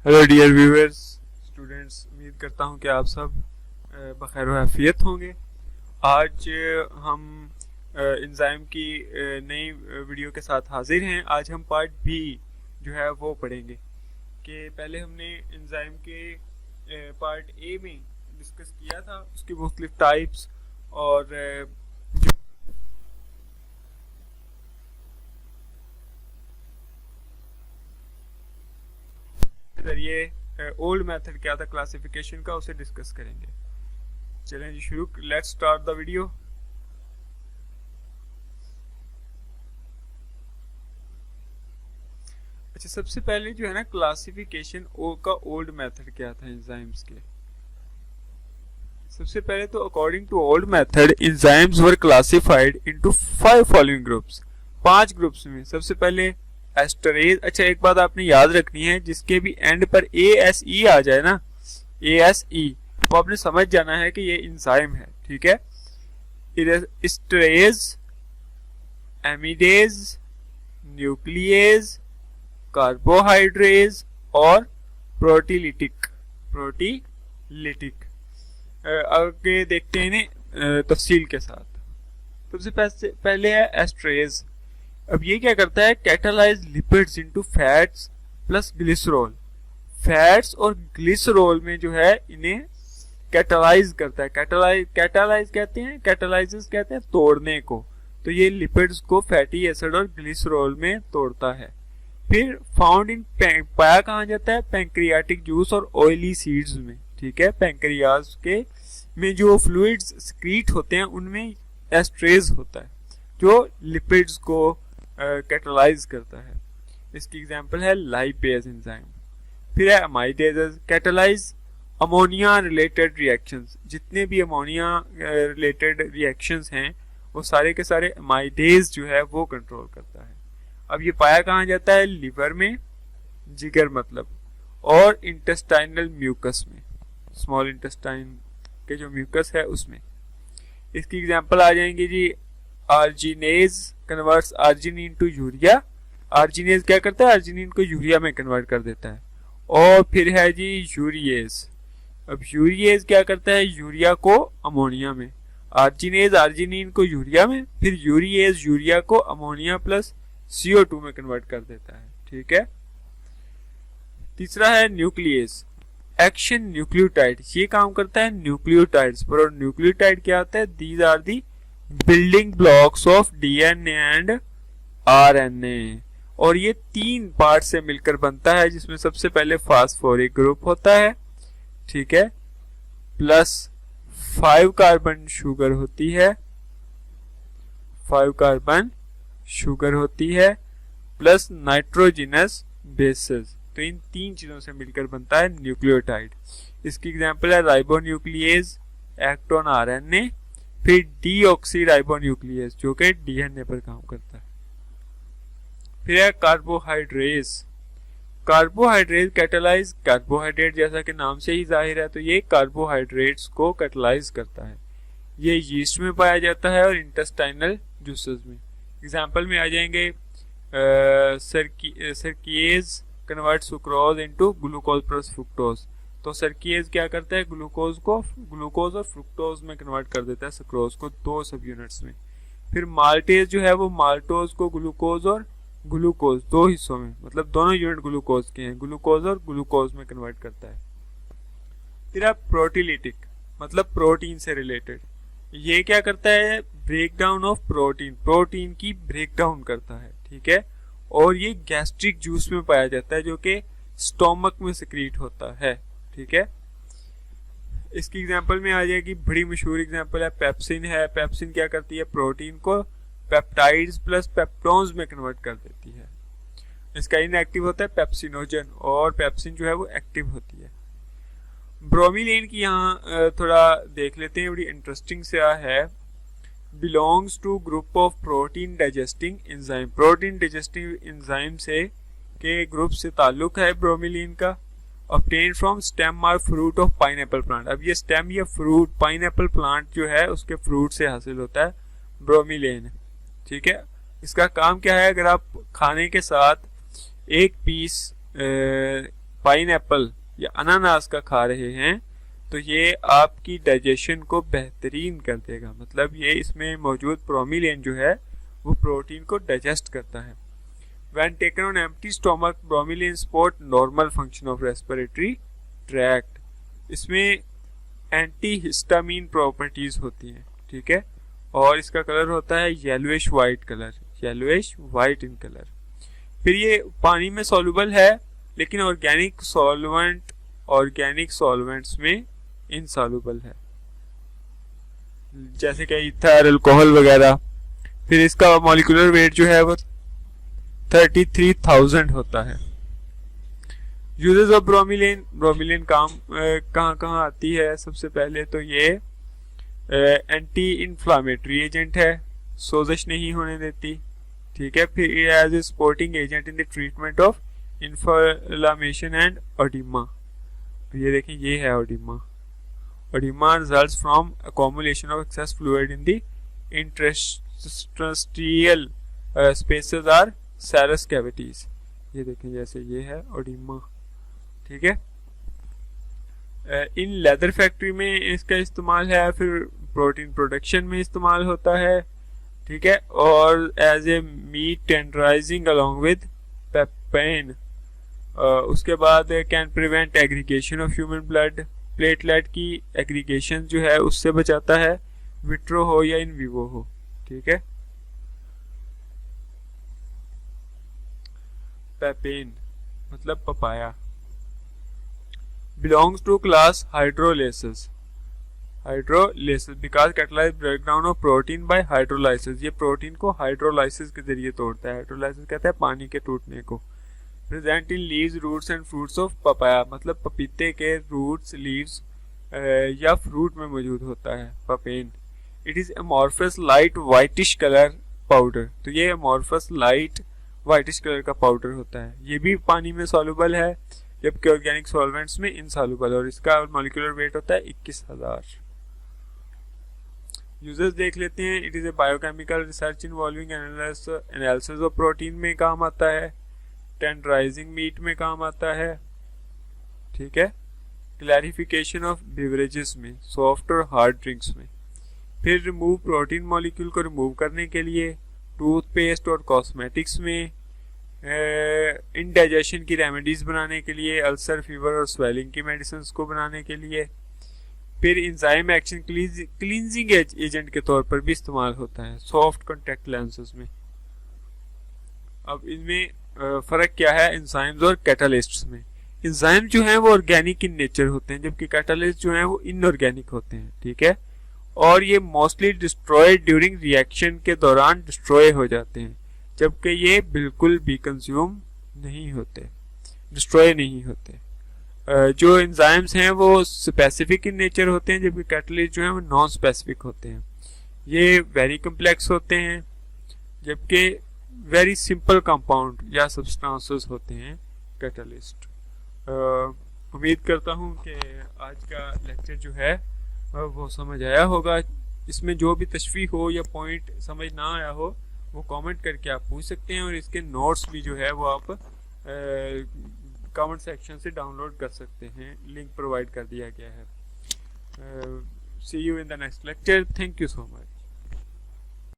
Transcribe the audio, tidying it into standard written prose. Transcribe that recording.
Hello dear viewers, students, उम्मीद करता हूँ कि आप सब बखैर व आफियत होंगे। आज हम एंजाइम की नई वीडियो के साथ हाजिर हैं। आज हम पार्ट बी जो है वो पढ़ेंगे कि पहले हमने एंजाइम के पार्ट ए में डिस्कस किया था उसकी मुख्तलिफ टाइप्स और जरिए ओल्ड मेथड क्या था क्लासिफिकेशन का, उसे डिस्कस करेंगे। चलें जी शुरू, लेट्स स्टार्ट द वीडियो। अच्छा, सबसे पहले जो है ना क्लासिफिकेशन का ओल्ड मेथड क्या था एंजाइम्स के। सबसे पहले तो according to old method enzymes were classified into 5 following groups. 5 groups में सबसे पहले एस्टरेज। अच्छा, एक बात आपने याद रखनी है, जिसके भी एंड पर ASE आ जाए ना, ASE, तो आपने समझ जाना है कि ये एंजाइम है। ठीक है, एस्टरेज, एमिडेज, न्यूक्लियेज, कार्बोहाइड्रेज और प्रोटीलिटिक। आगे देखते हैं इन्हें तफसील के साथ। सबसे पहले है एस्टरेज। अब ये क्या करता है, catalyse lipids into fats plus glycerol. Fats और ग्लिसरॉल में जो है इन्हें कैटालाइज करता है। कैटालाइज कहते हैं तोड़ने को। तो ये लिपिड्स को फैटी एसिड और ग्लिसरॉल में तोड़ता है। फिर फाउंड इन पाया कहाँ जाता है, पैंक्रियाटिक जूस और ऑयली सीड्स में। ठीक है, पैंक्रियाज के में जो फ्लूइड्स स्क्रीट होते हैं उनमें एस्ट्रेज होता है जो लिपिड्स को कैटालाइज करता है। इसकी एग्जांपल है लाइपेज एंजाइम। फिर है अमाइडेज, कैटालाइज अमोनिया रिलेटेड रिएक्शंस। जितने भी अमोनिया रिलेटेड रिएक्शंस हैं वो सारे के सारे अमाइडेज जो है वो कंट्रोल करता है। अब ये पाया कहाँ जाता है, लिवर में, जिगर मतलब, और इंटेस्टाइनल म्यूकस में, स्मॉल इंटेस्टाइन के जो म्यूकस है उसमें। इसकी एग्जांपल आ जाएंगी जी, arginase converts arginine to urea. Arginase क्या करता है, आर्जिनिन को यूरिया में कन्वर्ट कर देता है। और फिर है जी यूरिएज। अब यूरिएज क्या करता है, यूरिया को अमोनिया में। आर्जिनेज आर्जिनिन को यूरिया में, फिर यूरिएज यूरिया को अमोनिया प्लस CO2 में कन्वर्ट कर देता है। ठीक है। तीसरा है न्यूक्लियस, एक्शन न्यूक्लियोटाइड। ये काम करता है न्यूक्लियोटाइड्स पर। और न्यूक्लियोटाइड क्या होता है, these are the building blocks of DNA and RNA। और ये 3 पार्ट से मिलकर बनता है, जिसमें सबसे पहले फास्फोरिक ग्रुप होता है, ठीक है, प्लस 5 कार्बन शुगर होती है, 5 कार्बन शुगर होती है, प्लस नाइट्रोजिनस बेसेस। तो इन 3 चीजों से मिलकर बनता है न्यूक्लियोटाइड। इसकी एग्जांपल है राइबोन्यूक्लियेज, एक्ट ऑन RNA, फिर डीऑक्सी राइबोन्यूक्लियेज जो कि DNA पर काम करता है। फिर है कार्बोहाइड्रेज। कार्बोहाइड्रेज कैटालाइज कार्बोहाइड्रेट, जैसा कि नाम से ही जाहिर है, तो ये कार्बोहाइड्रेट्स को कैटालाइज करता है। ये यीस्ट में पाया जाता है और इंटेस्टाइनल जूसेस में। एग्जाम्पल में आ जाएंगे sucrase convert sucrose into glucose plus fructose. तो सर्किएज क्या करता है, ग्लूकोज और फ्रुक्टोज में कन्वर्ट कर देता है, सुक्रोज को 2 सब यूनिट्स में। फिर माल्टेज जो है वो माल्टोज को ग्लूकोज और ग्लूकोज 2 हिस्सों में, मतलब दोनों यूनिट ग्लूकोज के हैं, ग्लूकोज और ग्लूकोज में कन्वर्ट करता है। फिर आप प्रोटीलिटिक, मतलब प्रोटीन से रिलेटेड। ये क्या करता है, ब्रेक डाउन ऑफ प्रोटीन की ब्रेक डाउन करता है। ठीक है, और ये गैस्ट्रिक जूस में पाया जाता है जो कि स्टोमक में सिक्रीट होता है। ठीक है, इसकी एग्जांपल में आ जाएगी, बड़ी मशहूर एग्जांपल है पेप्सिन है। पेप्सिन क्या करती है, प्रोटीन को पेप्टाइड्स प्लस पेप्टोन्स में कन्वर्ट कर देती है। इसका इनएक्टिव होता है पेप्सिनोजन, और पेप्सिन जो है वो एक्टिव होती है। ब्रोमीलेन की यहाँ थोड़ा देख लेते हैं, बड़ी इंटरेस्टिंग सा है। Belongs to group of protein digesting enzyme. Protein digesting enzyme से के ग्रुप से ताल्लुक है ब्रोमीलिन का। ऑब्टेन फ्रॉम स्टेम और फ्रूट ऑफ पाइनएप्पल प्लांट। अब ये स्टेम या फ्रूट, पाइनएप्पल प्लांट जो है उसके फ्रूट से हासिल होता है ब्रोमीलेन। ठीक है, इसका काम क्या है, अगर आप खाने के साथ एक पीस पाइन एप्पल या अनानास का खा रहे हैं तो ये आपकी डाइजेशन को बेहतरीन कर देगा। मतलब ये इसमें मौजूद ब्रोमीलेन जो है वो प्रोटीन को डाइजेस्ट करता है। When taken on empty stomach, bromelain support normal function of respiratory tract। इसमें एंटी हिस्टामीन प्रॉपर्टीज होती हैं, ठीक है, और इसका कलर होता है yellowish white colour, yellowish white in colour. फिर ये पानी में सॉल्युबल है लेकिन ऑर्गेनिक सॉल्वेंट्स में इनसॉल्युबल है, जैसे कि ईथर, अल्कोहल वगैरह। फिर इसका मॉलिक्यूलर वेट जो है वो 33,000 होता है। यूजेस ऑफ ब्रोमीलेन, ब्रोमीलेन कहाँ कहाँ आती है? सबसे पहले तो ये एंटी इन्फ्लामेटरी एजेंट है, सोजश नहीं होने देती, ठीक है। फिर as a supporting agent in the treatment of inflammation and oedema. ये देखें, ये है oedema. Oedema results from accumulation of excess fluid in the interstitial spaces or serous cavities. ये देखें, जैसे ये है ओडिमा, ठीक है। इन लेदर फैक्ट्री में इसका इस्तेमाल है, फिर प्रोटीन प्रोडक्शन में इस्तेमाल होता है, ठीक है, और as a meat tenderising along with papain. उसके बाद can prevent aggregation of human blood, platelet की एग्रीगेशन जो है उससे बचाता है, विट्रो हो या इन विवो हो, ठीक है। पेपेन मतलब papaya. Belongs to class hydrolysis, hydrolysis because catalyse breakdown of protein by hydrolysis. ये प्रोटीन को हाइड्रोलाइसिस के जरिए तोड़ता है। हाइड्रोलाइसिस कहता है पानी के टूटने को। Present in leaves, roots and fruits of papaya, मतलब पपीते के रूट्स, लीव्स या फ्रूट में मौजूद होता है papain. It is amorphous light whitish colour powder, तो ये अमॉर्फस लाइट वाइटिश कलर का पाउडर होता है। ये भी पानी में सॉल्युबल है, जबकि ऑर्गेनिक सॉल्वेंट्स में इनसॉल्युबल, और इसका मॉलिक्यूलर वेट होता है 21,000। यूजेस देख लेते हैं। It is a biochemical research involving analysis of protein में काम आता है, टेंडराइजिंग मीट में काम आता है, ठीक है, क्लैरिफिकेशन ऑफ बेवरेजेस में, सॉफ्ट और हार्ड ड्रिंक्स में। फिर रिमूव प्रोटीन मॉलिक्यूल को रिमूव करने के लिए टूथपेस्ट और कॉस्मेटिक्स में, इंडाइजेशन की रेमेडीज बनाने के लिए, अल्सर, फीवर और स्वेलिंग की मेडिसिन को बनाने के लिए। फिर इंजाइम एक्शन क्लींजिंग एजेंट के तौर पर भी इस्तेमाल होता है सॉफ्ट कॉन्टैक्ट लेंसेज में। अब इनमें फर्क क्या है एंजाइम्स और कैटालिस्ट्स में? एंजाइम जो हैं वो ऑर्गेनिक इन नेचर होते हैं, जबकि कैटालिस्ट जो हैं वो इनऑर्गेनिक होते हैं, ठीक है, और ये मोस्टली डिस्ट्रॉयड ड्यूरिंग रिएक्शन के दौरान डिस्ट्रॉय हो जाते हैं, जबकि ये बिल्कुल भी कंज्यूम नहीं होते, डिस्ट्रॉय नहीं होते। जो एंजाइम्स हैं वो स्पेसिफिक इन नेचर होते हैं, जबकि कैटलिस्ट जो हैं वो नॉन स्पेसिफिक होते हैं। ये वेरी कम्प्लेक्स होते हैं, जबकि वेरी सिंपल कंपाउंड या सब्सटेंसेस होते हैं कैटलिस्ट। उम्मीद करता हूँ कि आज का लेक्चर जो है वो समझ आया होगा। इसमें जो भी तशवीह हो या पॉइंट समझ ना आया हो वो कमेंट करके आप पूछ सकते हैं, और इसके नोट्स भी जो है वो आप कमेंट सेक्शन से डाउनलोड कर सकते हैं, लिंक प्रोवाइड कर दिया गया है। See you in the next lecture. Thank you so much.